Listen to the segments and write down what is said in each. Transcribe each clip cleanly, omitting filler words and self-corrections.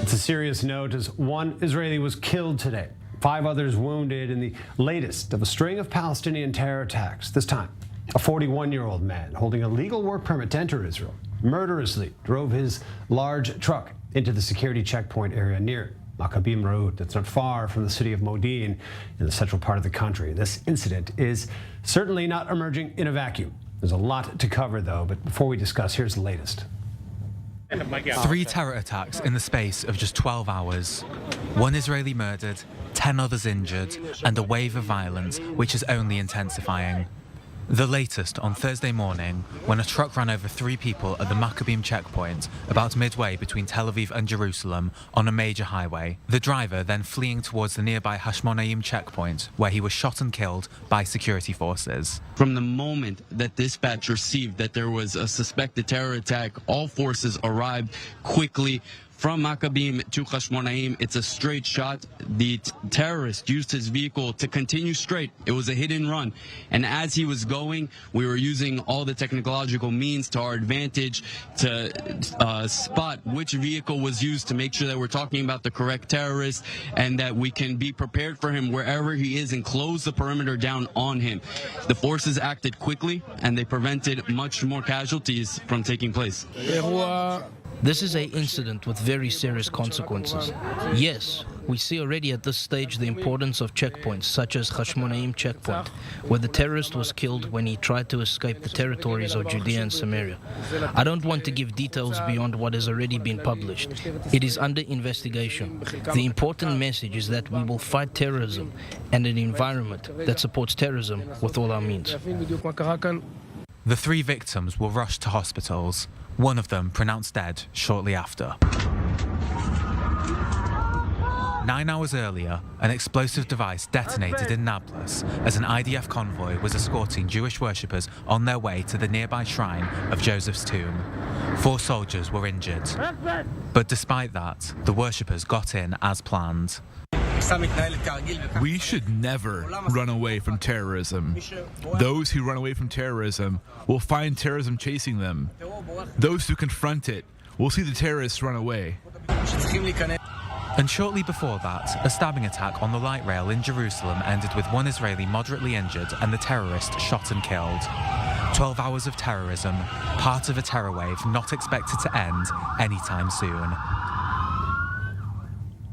It's a serious note as one Israeli was killed today, 5 others wounded in the latest of a string of Palestinian terror attacks. This time, a 41-year-old man holding a legal work permit to enter Israel murderously drove his large truck into the security checkpoint area near Maccabim Road. That's not far from the city of Modi'in in the central part of the country. This incident is certainly not emerging in a vacuum. There's a lot to cover, though, but before we discuss, here's the latest. 3 terror attacks in the space of just 12 hours. 1 Israeli murdered, 10 others injured, and a wave of violence which is only intensifying. The latest on Thursday morning, when a truck ran over 3 people at the Maccabim checkpoint, about midway between Tel Aviv and Jerusalem, on a major highway. The driver then fleeing towards the nearby Hashmonaim checkpoint, where he was shot and killed by security forces. From the moment that dispatch received that there was a suspected terror attack, all forces arrived quickly. From Maccabim to Hashmonaim, it's a straight shot. The terrorist used his vehicle to continue straight. It was a hit and run. And as he was going, we were using all the technological means to our advantage to spot which vehicle was used to make sure that we're talking about the correct terrorist and that we can be prepared for him wherever he is and close the perimeter down on him. The forces acted quickly and they prevented much more casualties from taking place. This is an incident with very serious consequences. Yes, we see already at this stage the importance of checkpoints, such as Hashmonaim checkpoint, where the terrorist was killed when he tried to escape the territories of Judea and Samaria. I don't want to give details beyond what has already been published. It is under investigation. The important message is that we will fight terrorism and an environment that supports terrorism with all our means. The 3 victims were rushed to hospitals, one of them pronounced dead shortly after. 9 hours earlier, an explosive device detonated in Nablus as an IDF convoy was escorting Jewish worshippers on their way to the nearby shrine of Joseph's tomb. 4 soldiers were injured. But despite that, the worshippers got in as planned. We should never run away from terrorism. Those who run away from terrorism will find terrorism chasing them. Those who confront it will see the terrorists run away. And shortly before that, a stabbing attack on the light rail in Jerusalem ended with 1 Israeli moderately injured and the terrorist shot and killed. 12 hours of terrorism, part of a terror wave not expected to end anytime soon.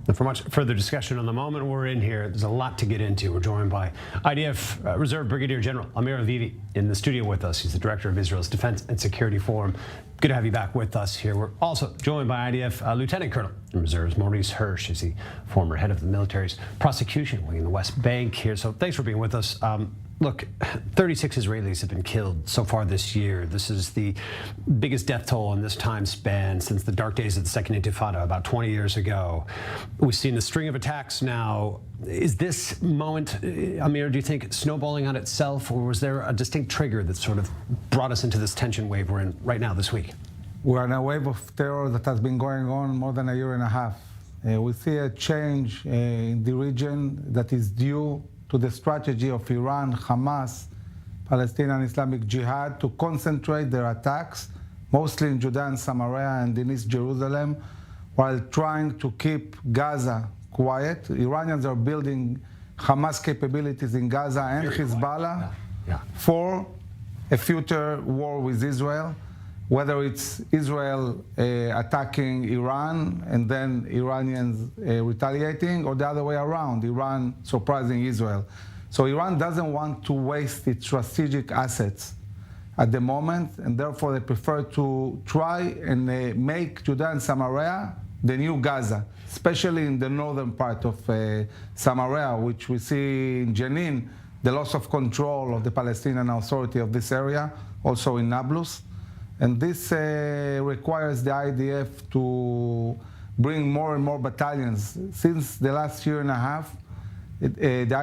And for much further discussion on the moment we're in here, there's a lot to get into. We're joined by IDF Reserve Brigadier General Amir Avivi in the studio with us. He's the director of Israel's Defense and Security Forum. Good to have you back with us here. We're also joined by IDF Lieutenant Colonel in Reserves Maurice Hirsch. He's the former head of the military's prosecution wing in the West Bank here. So thanks for being with us. Look, 36 Israelis have been killed so far this year. This is the biggest death toll in this time span since the dark days of the Second Intifada about 20 years ago. We've seen a string of attacks now. Is this moment, Amir, do you think, snowballing on itself, or was there a distinct trigger that sort of brought us into this tension wave we're in right now this week? We're in a wave of terror that has been going on more than a year and a half. We see a change in the region that is due to the strategy of Iran, Hamas, Palestinian Islamic Jihad to concentrate their attacks mostly in Judea and Samaria and in East Jerusalem while trying to keep Gaza quiet. Iranians are building Hamas capabilities in Gaza and Hezbollah for a future war with Israel, whether it's Israel attacking Iran and then Iranians retaliating, or the other way around, Iran surprising Israel. So Iran doesn't want to waste its strategic assets at the moment, and therefore they prefer to try and make Judea and Samaria the new Gaza, especially in the northern part of Samaria, which we see in Jenin, the loss of control of the Palestinian Authority of this area, also in Nablus. And this requires the IDF to bring more and more battalions. Since the last year and a half, the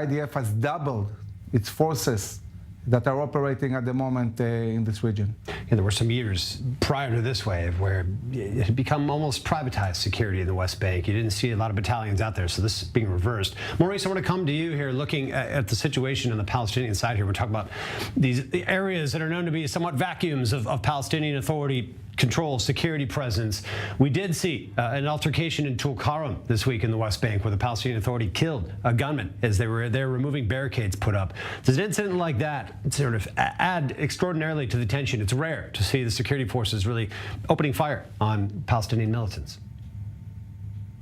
IDF has doubled its forces that are operating at the moment in this region. Yeah, there were some years prior to this wave where it had become almost privatized security in the West Bank. You didn't see a lot of battalions out there, so this is being reversed. Maurice, I want to come to you here looking at the situation on the Palestinian side here. We're talking about these areas that are known to be somewhat vacuums of Palestinian authority control, security presence. We did see an altercation in Carramming this week in the West Bank where the Palestinian Authority killed a gunman as they were there removing barricades put up. Does an incident like that sort of add extraordinarily to the tension? It's rare to see the security forces really opening fire on Palestinian militants.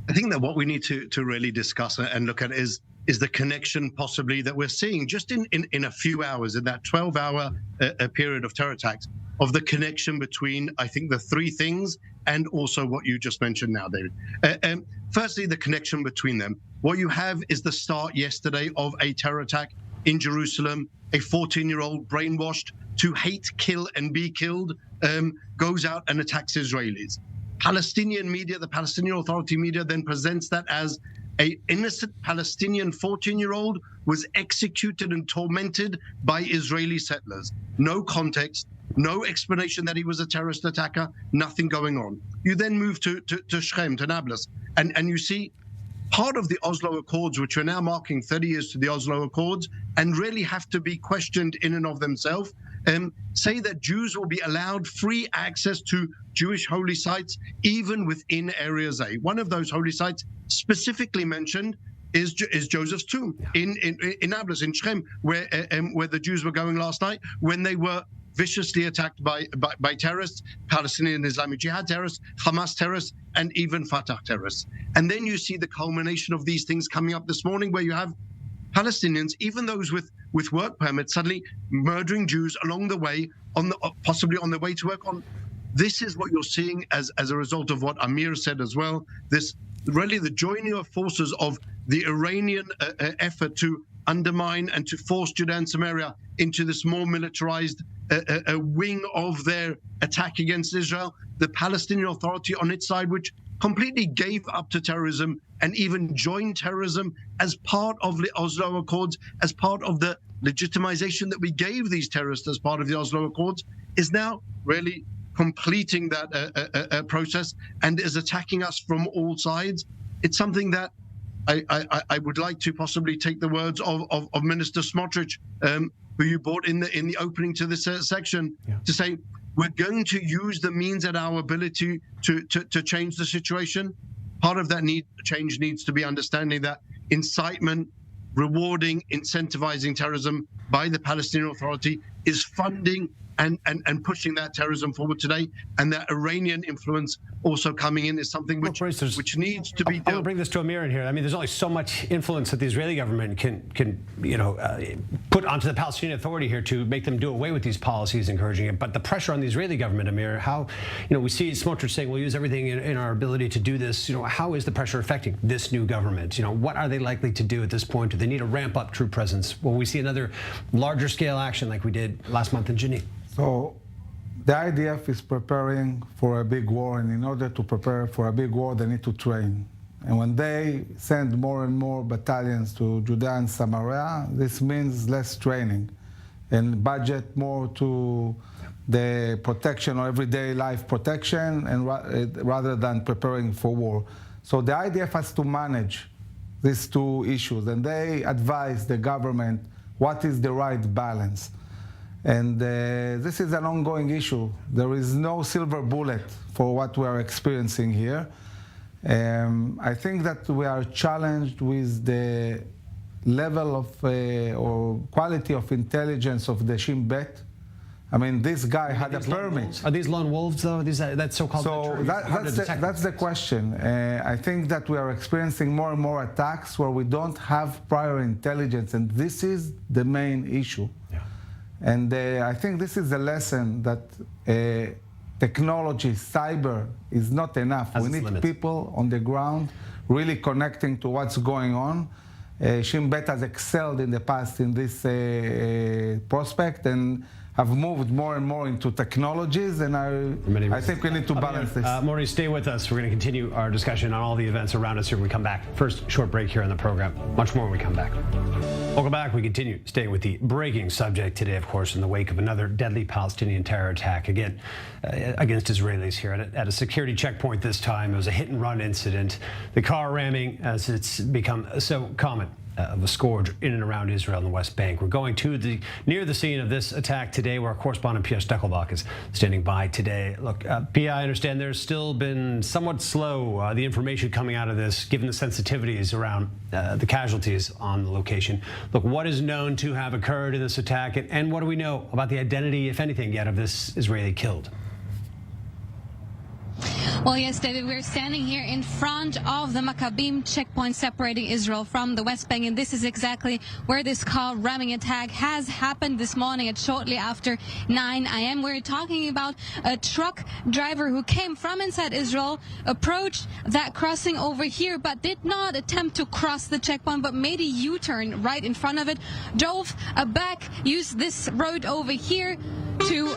I think that what we need to really discuss and look at is the connection possibly that we're seeing just in a few hours, in that 12-hour period of terror attacks, of the connection between, I think, the three things and also what you just mentioned now, David. Firstly, the connection between them. What you have is the start yesterday of a terror attack in Jerusalem. A 14-year-old brainwashed to hate, kill, and be killed goes out and attacks Israelis. Palestinian media, the Palestinian Authority media, then presents that as an innocent Palestinian 14-year-old was executed and tormented by Israeli settlers. No context, no explanation that he was a terrorist attacker, nothing going on. You then move to Shechem, to Nablus, and you see part of the Oslo Accords, which are now marking 30 years to the Oslo Accords, and really have to be questioned in and of themselves, say that Jews will be allowed free access to Jewish holy sites, even within Areas A. One of those holy sites specifically mentioned is Joseph's tomb in Nablus, in Shechem, where the Jews were going last night when they were viciously attacked by terrorists, Palestinian Islamic Jihad terrorists, Hamas terrorists, and even Fatah terrorists. And then you see the culmination of these things coming up this morning, where you have Palestinians, even those with work permits, suddenly murdering Jews along the way, possibly on their way to work. This is what you're seeing as a result of what Amir said as well. This really the joining of forces of the Iranian effort to undermine and to force Judea and Samaria into this more militarized wing of their attack against Israel. The Palestinian Authority on its side, which completely gave up to terrorism and even joined terrorism as part of the Oslo Accords, as part of the legitimization that we gave these terrorists as part of the Oslo Accords, is now really completing that process and is attacking us from all sides. It's something that I would like to possibly take the words of Minister Smotrich, who you brought in the opening to this section, to say, we're going to use the means at our ability to change the situation. Part of that change needs to be understanding that incitement, rewarding, incentivizing terrorism by the Palestinian Authority is funding and pushing that terrorism forward today, and that Iranian influence also coming in is something which needs to be dealt. I will bring this to Amir in here. I mean, there's only so much influence that the Israeli government can put onto the Palestinian Authority here to make them do away with these policies encouraging it. But the pressure on the Israeli government, Amir, how, we see Smotrich saying we'll use everything in our ability to do this. How is the pressure affecting this new government? What are they likely to do at this point? Do they need to ramp up troop presence? Will we see another larger scale action like we did last month in Geneva? So the IDF is preparing for a big war, and in order to prepare for a big war, they need to train. And when they send more and more battalions to Judea and Samaria, this means less training and budget more to the protection or everyday life protection, and rather than preparing for war. So the IDF has to manage these two issues, and they advise the government what is the right balance. And this is an ongoing issue. There is no silver bullet for what we are experiencing here. I think that we are challenged with the level of or quality of intelligence of the Shin Bet. I mean, this guy had a permit. Are these lone wolves, though? That so-called? So that's the question. I think that we are experiencing more and more attacks where we don't have prior intelligence, and this is the main issue. Yeah. And I think this is a lesson that technology, cyber, is not enough. We need people on the ground really connecting to what's going on. Shin Bet has excelled in the past in this prospect and have moved more and more into technologies, and I think we need to balance this. Maurice, stay with us. We're going to continue our discussion on all the events around us here when we come back. First, short break here on the program. Much more when we come back. Welcome back. We continue staying with the breaking subject today, of course, in the wake of another deadly Palestinian terror attack, again, against Israelis here at a security checkpoint this time. It was a hit-and-run incident. The car ramming, as it's become so common of a scourge in and around Israel and the West Bank. We're going to near the scene of this attack today, where our correspondent Pierre Steckelbach is standing by today. Look, Pia, I understand there's still been somewhat slow the information coming out of this, given the sensitivities around the casualties on the location. Look, what is known to have occurred in this attack, and what do we know about the identity, if anything, yet of this Israeli killed? Well, yes, David, we're standing here in front of the Maccabim checkpoint separating Israel from the West Bank, and this is exactly where this Carramming attack has happened this morning at shortly after 9 a.m. We're talking about a truck driver who came from inside Israel, approached that crossing over here, but did not attempt to cross the checkpoint, but made a U-turn right in front of it, drove back, used this road over here to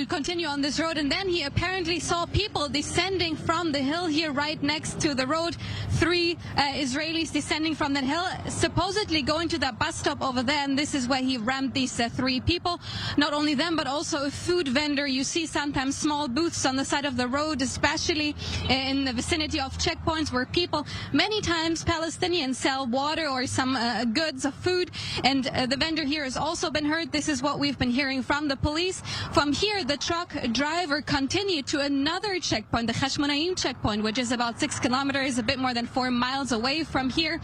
continue on this road, and then he apparently saw people descending from the hill here right next to the road. 3 Israelis descending from that hill, supposedly going to that bus stop over there, and this is where he rammed these 3 people. Not only them, but also a food vendor. You see sometimes small booths on the side of the road, especially in the vicinity of checkpoints, where people, many times Palestinians, sell water or some goods of food, and the vendor here has also been hurt. This is what we've been hearing from the police. From here, the truck driver continued to another checkpoint, the Hashmonaim checkpoint, which is about 6 kilometers, a bit more than 4 miles away from here.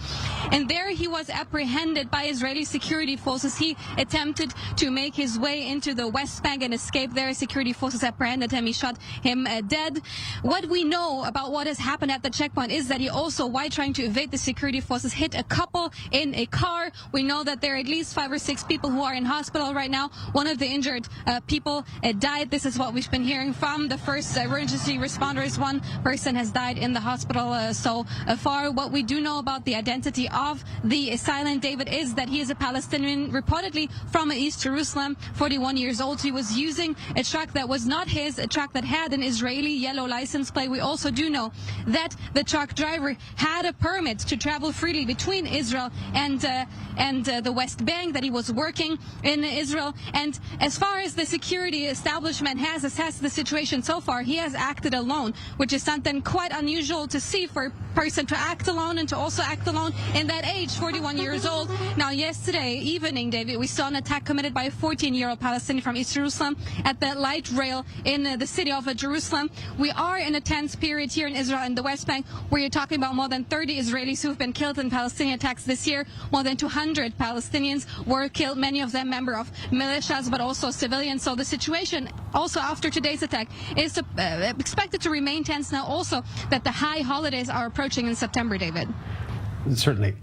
And there he was apprehended by Israeli security forces. He attempted to make his way into the West Bank and escape there. Security forces apprehended him. He shot him dead. What we know about what has happened at the checkpoint is that he also, while trying to evade the security forces, hit a couple in a car. We know that there are at least 5 or 6 people who are in hospital right now. One of the injured people died. This is what we've been hearing from the first emergency responders. 1 person has died in the hospital so far. What we do know about the identity of the assailant, David, is that he is a Palestinian, reportedly from East Jerusalem, 41 years old. He was using a truck that was not his, a truck that had an Israeli yellow license plate. We also do know that the truck driver had a permit to travel freely between Israel and the West Bank, that he was working in Israel. And as far as the security establishment has assessed the situation so far, he has acted alone, which is something quite unusual to see for a person to act alone, and to also act alone in that age, 41 years old. Now, yesterday evening, David, we saw an attack committed by a 14-year-old Palestinian from East Jerusalem at the light rail in the city of Jerusalem. We are in a tense period here in Israel and the West Bank, where you're talking about more than 30 Israelis who've been killed in Palestinian attacks this year. More than 200 Palestinians were killed, many of them members of militias, but also civilians. So the situation also after today's attack is expected to remain tense now, also that the high holidays are approaching in September, David. Certainly.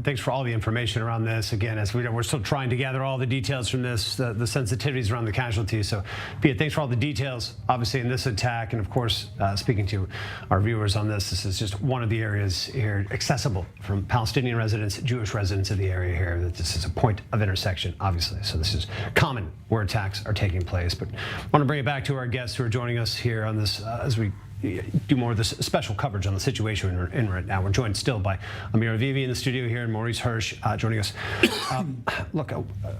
Thanks for all the information around this. Again, as we're still trying to gather all the details from this, the sensitivities around the casualties. So, Pia, thanks for all the details, obviously, in this attack. And, of course, speaking to our viewers on this is just one of the areas here accessible from Palestinian residents, Jewish residents of the area here. That this is a point of intersection, obviously. So this is common where attacks are taking place. But I want to bring it back to our guests who are joining us here on this as we do more of this special coverage on the situation we're in right now. We're joined still by Amir Avivi in the studio here, and Maurice Hirsch joining us. Look,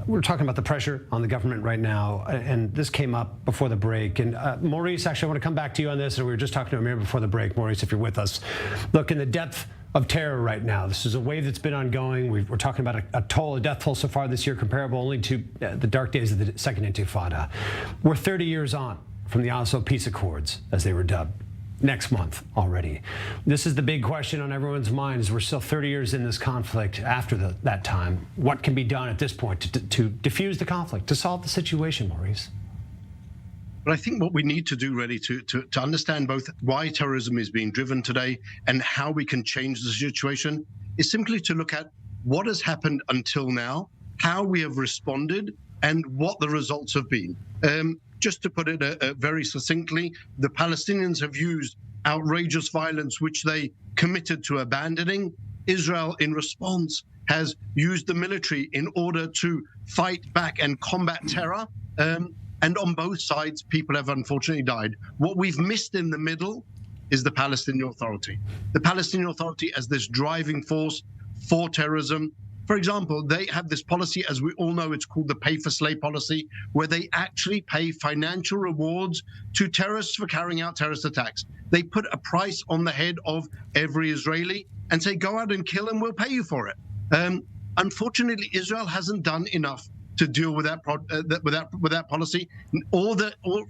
we're talking about the pressure on the government right now, and this came up before the break. And Maurice, actually, I want to come back to you on this, and we were just talking to Amir before the break. Maurice, if you're with us. Look, in the depth of terror right now, this is a wave that's been ongoing. We're talking about a death toll so far this year comparable only to the dark days of the second intifada. We're 30 years on from the Oslo Peace Accords, as they were dubbed. Next month already. This is the big question on everyone's minds. We're still 30 years in this conflict after that time. What can be done at this point to diffuse the conflict, to solve the situation, Maurice? But I think what we need to do really to understand both why terrorism is being driven today and how we can change the situation is simply to look at what has happened until now, how we have responded, and what the results have been. Just to put it very succinctly, the Palestinians have used outrageous violence, which they committed to abandoning. Israel, in response, has used the military in order to fight back and combat terror. And on both sides, people have unfortunately died. What we've missed in the middle is the Palestinian Authority. The Palestinian Authority as this driving force for terrorism. For example, they have this policy, as we all know, it's called the pay-for-slay policy, where they actually pay financial rewards to terrorists for carrying out terrorist attacks. They put a price on the head of every Israeli and say, go out and kill and we'll pay you for it. Unfortunately, Israel hasn't done enough to deal with that policy, or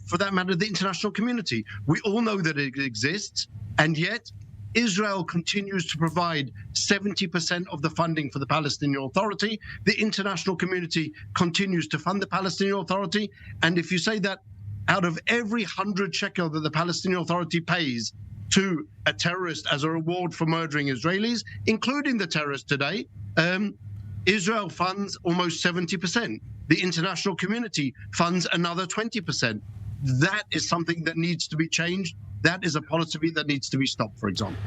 for that matter, the international community. We all know that it exists, and yet Israel continues to provide 70% of the funding for the Palestinian Authority. The international community continues to fund the Palestinian Authority. And if you say that out of every 100 shekel that the Palestinian Authority pays to a terrorist as a reward for murdering Israelis, including the terrorist today, Israel funds almost 70%. The international community funds another 20%. That is something that needs to be changed. That is a policy that needs to be stopped, for example.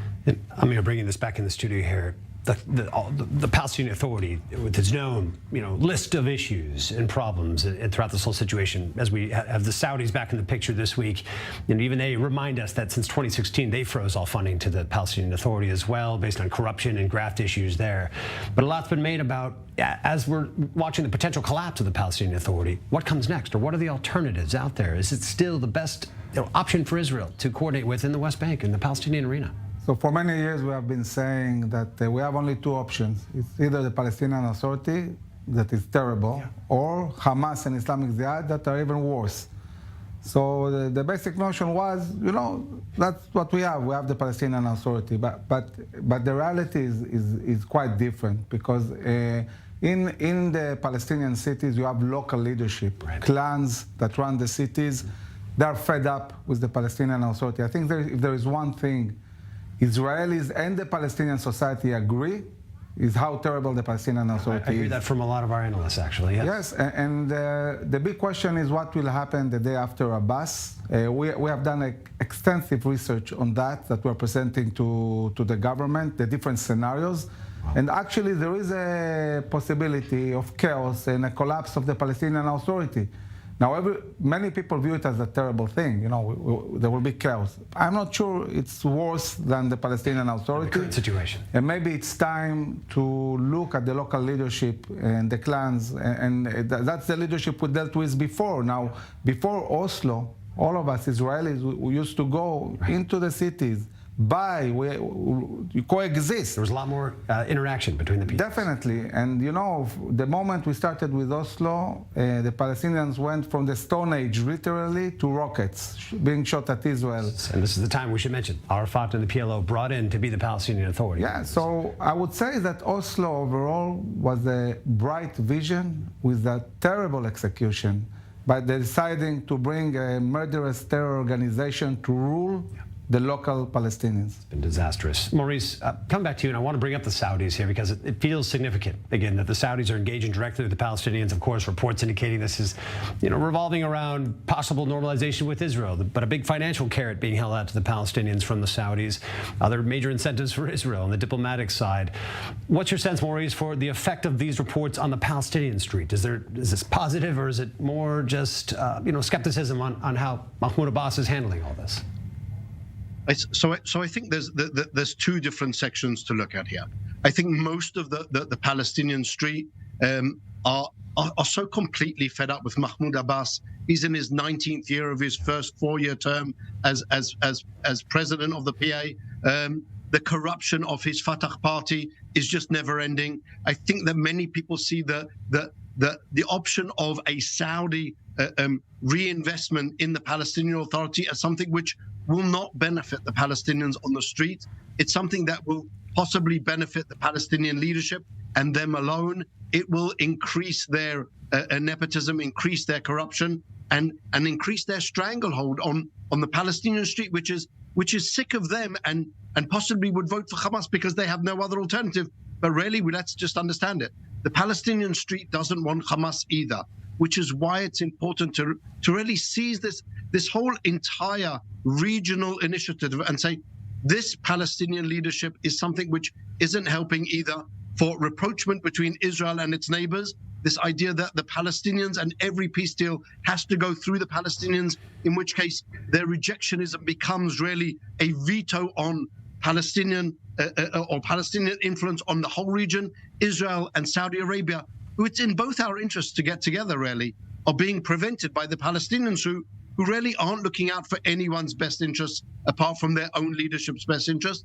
Amir, bringing this back in the studio here, the Palestinian Authority, with its known list of issues and problems and throughout this whole situation, as we have the Saudis back in the picture this week, even they remind us that since 2016 they froze all funding to the Palestinian Authority as well, based on corruption and graft issues there. But a lot's been made about, as we're watching the potential collapse of the Palestinian Authority, what comes next, or what are the alternatives out there? Is it still the best option for Israel to coordinate with in the West Bank, in the Palestinian arena? So for many years we have been saying that we have only two options. It's either the Palestinian Authority, that is terrible, or Hamas and Islamic Jihad, that are even worse. So the basic notion was, that's what we have. We have the Palestinian Authority, but the reality is quite different, because in the Palestinian cities you have local leadership, clans that run the cities. They are fed up with the Palestinian Authority. I think if there is one thing Israelis and the Palestinian society agree, is how terrible the Palestinian Authority is. I hear that from a lot of our analysts, actually. Yes, and the big question is what will happen the day after Abbas. We have done extensive research on that we're presenting to the government, the different scenarios. And actually there is a possibility of chaos and a collapse of the Palestinian Authority. Now, many people view it as a terrible thing. There will be chaos. I'm not sure it's worse than the Palestinian Authority. The current situation. And maybe it's time to look at the local leadership and the clans, and that's the leadership we dealt with before. Now, before Oslo, all of us Israelis, we used to go into the cities, we coexist. There was a lot more interaction between the people. Definitely. And the moment we started with Oslo, the Palestinians went from the Stone Age, literally, to rockets being shot at Israel. And this is the time we should mention Arafat and the PLO brought in to be the Palestinian Authority. Yeah, so I would say that Oslo overall was a bright vision with a terrible execution by deciding to bring a murderous terror organization to rule the local Palestinians. It's been disastrous. Maurice, coming back to you, and I want to bring up the Saudis here because it feels significant, again, that the Saudis are engaging directly with the Palestinians. Of course, reports indicating this is, revolving around possible normalization with Israel, but a big financial carrot being held out to the Palestinians from the Saudis. Other major incentives for Israel on the diplomatic side. What's your sense, Maurice, for the effect of these reports on the Palestinian street? Is this positive, or is it more just, skepticism on how Mahmoud Abbas is handling all this? So I think there's two different sections to look at here. I think most of the Palestinian street are so completely fed up with Mahmoud Abbas. He's in his 19th year of his first 4-year term as president of the PA. The corruption of his Fatah party is just never ending. I think that many people see the option of a Saudi reinvestment in the Palestinian Authority as something which will not benefit the Palestinians on the street. It's something that will possibly benefit the Palestinian leadership and them alone. It will increase their nepotism, increase their corruption, and increase their stranglehold on the Palestinian street, which is sick of them and possibly would vote for Hamas because they have no other alternative. But really, let's just understand it. The Palestinian street doesn't want Hamas either, which is why it's important to really seize this whole entire regional initiative and say, this Palestinian leadership is something which isn't helping either for rapprochement between Israel and its neighbors, this idea that the Palestinians and every peace deal has to go through the Palestinians, in which case their rejectionism becomes really a veto on Palestinian or Palestinian influence on the whole region. Israel and Saudi Arabia, who it's in both our interests to get together really, are being prevented by the Palestinians who really aren't looking out for anyone's best interests apart from their own leadership's best interest.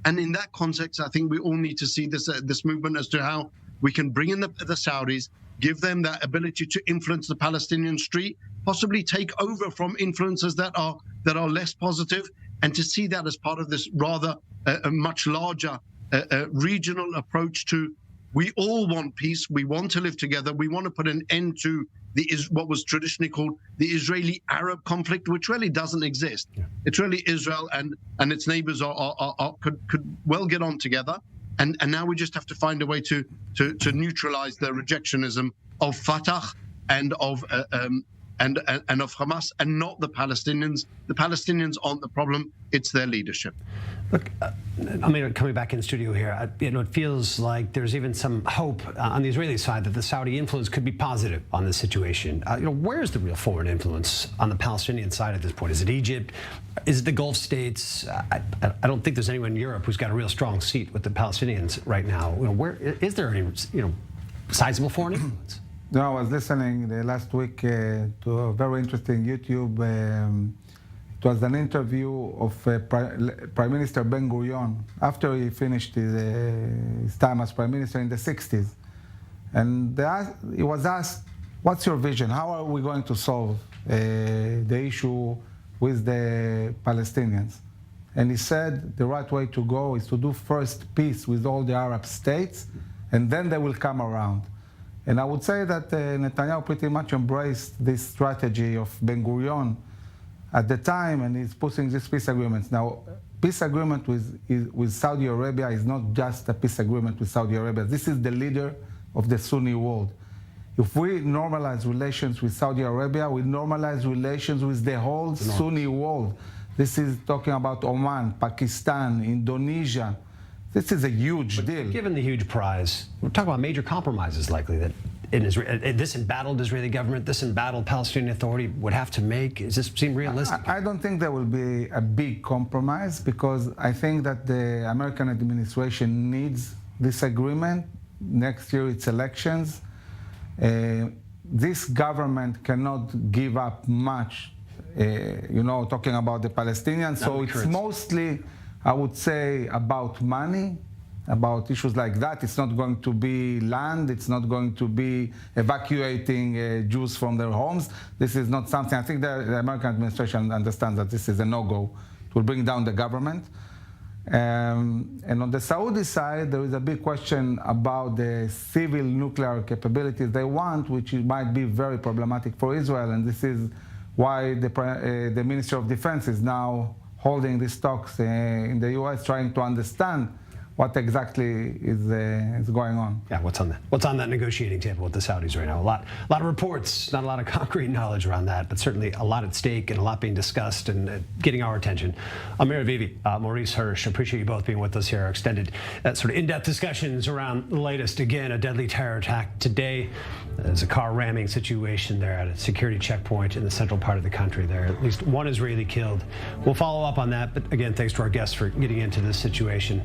And in that context, I think we all need to see this movement as to how we can bring in the Saudis, give them that ability to influence the Palestinian street, possibly take over from influences that are less positive, and to see that as part of this rather a much larger regional approach to, we all want peace, we want to live together, we want to put an end to what was traditionally called the Israeli-Arab conflict, which really doesn't exist. Yeah. It's really Israel and its neighbors could well get on together, and now we just have to find a way to neutralize the rejectionism of Fatah and of Hamas, and not the Palestinians. The Palestinians aren't the problem; it's their leadership. Look, coming back in studio here, it feels like there's even some hope on the Israeli side that the Saudi influence could be positive on this situation. Where's the real foreign influence on the Palestinian side at this point? Is it Egypt? Is it the Gulf states? I don't think there's anyone in Europe who's got a real strong seat with the Palestinians right now. Where is there any sizable foreign influence? No, I was listening last week to a very interesting YouTube. It was an interview of Prime Minister Ben Gurion after he finished his time as Prime Minister in the 60s. And he was asked, what's your vision? How are we going to solve the issue with the Palestinians? And he said the right way to go is to do first peace with all the Arab states, and then they will come around. And I would say that Netanyahu pretty much embraced this strategy of Ben Gurion at the time, and he's pushing these peace agreements. Now, peace agreement with Saudi Arabia is not just a peace agreement with Saudi Arabia. This is the leader of the Sunni world. If we normalize relations with Saudi Arabia, we normalize relations with the whole Sunni world. This is talking about Oman, Pakistan, Indonesia. This is a huge deal. Given the huge prize, we're talking about major compromises likely that this embattled Israeli government, this embattled Palestinian Authority would have to make. Does this seem realistic? I don't think there will be a big compromise, because I think that the American administration needs this agreement. Next year it's elections. This government cannot give up much, talking about the Palestinians. So it's mostly, I would say, about money, about issues like that. It's not going to be land. It's not going to be evacuating Jews from their homes. This is not something, I think the American administration understands that this is a no-go. It will bring down the government. And on the Saudi side, there is a big question about the civil nuclear capabilities they want, which might be very problematic for Israel. And this is why the Ministry of Defense is now holding these talks in the U.S., trying to understand what exactly is going on. Yeah, what's on that negotiating table with the Saudis right now? A lot of reports, not a lot of concrete knowledge around that, but certainly a lot at stake and a lot being discussed and getting our attention. Amir Avivi, Maurice Hirsch, appreciate you both being with us here. Our extended sort of in-depth discussions around the latest. Again, a deadly terror attack today. There's a Carramming situation there at a security checkpoint in the central part of the country there. At least one Israeli killed. We'll follow up on that, but again, thanks to our guests for getting into this situation.